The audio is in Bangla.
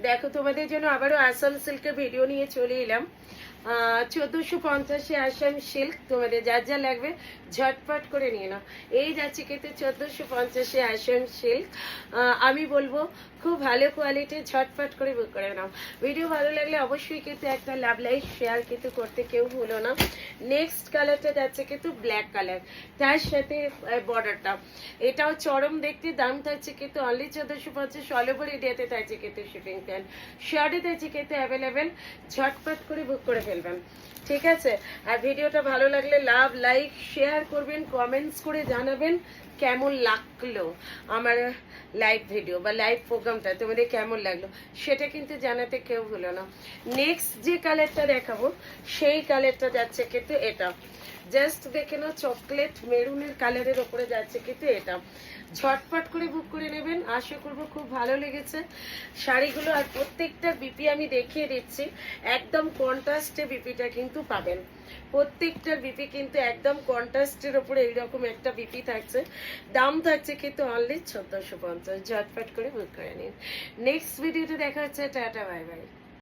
দেখো তোমাদের জন্য আবারও আসাম সিল্কের ভিডিও নিয়ে চলে এলাম। 1450 আসাম সিল্ক, তোমাদের যার যা লাগবে ঝটপট করে নিয়ে নাও। এই যাচ্ছে কিন্তু 1450 আসাম সিল্ক। আমি বলবো খুব ভালো কোয়ালিটি, ঝটপট করে বুক করে নাও। ভিডিও ভালো লাগলে অবশ্যই কিন্তু একটা লাভ লাইক শেয়ার কিন্তু করতে কেউ ভুলো না। নেক্সট কালারটা যাচ্ছে কিন্তু ব্ল্যাক কালার, তার সাথে বর্ডারটা, এটাও চরম দেখতে। দাম থাকছে কিন্তু অনলি 1450। অল ওভার ইন্ডিয়াতে থাকছে কিন্তু শিপিং প্ল্যান, শার্টে থাকছে কিন্তু অ্যাভেলেবেল। ঝটপট করে বুক করে ফেলবেন, ঠিক আছে? আর ভিডিওটা ভালো লাগলে লাভ লাইক শেয়ার করবেন, কমেন্টস করে জানাবেন কেমন লাগলো আমার লাইভ ভিডিও বা লাইভ প্রোগ্রামটা, তোমাদের কেমন লাগলো সেটা কিন্তু জানাতে কেউ ভুলো না। নেক্সট যে কালারটা দেখাবো সেই কালারটা যাচ্ছে কিন্তু এটা, জাস্ট দেখে নাও, চকলেট মেরুনের কালারের ওপরে যাচ্ছে কিন্তু এটা। ঝটপট করে বুক করে নেবেন, আশা করবো খুব ভালো লেগেছে শাড়িগুলো। আর প্রত্যেকটা বিপি আমি দেখিয়ে দিচ্ছি, একদম কন্ট্রাস্টে বিপিটা কিন্তু পাবেন। প্রত্যেকটার বিপি কিন্তু একদম কন্ট্রাস্টের ওপরে এইরকম একটা বিপি থাকছে। দাম থাকছে কিন্তু অনলি 1450। ঝটপট করে বুক করে নিন। নেক্সট ভিডিওতে দেখা হচ্ছে, টাটা বাই বাই।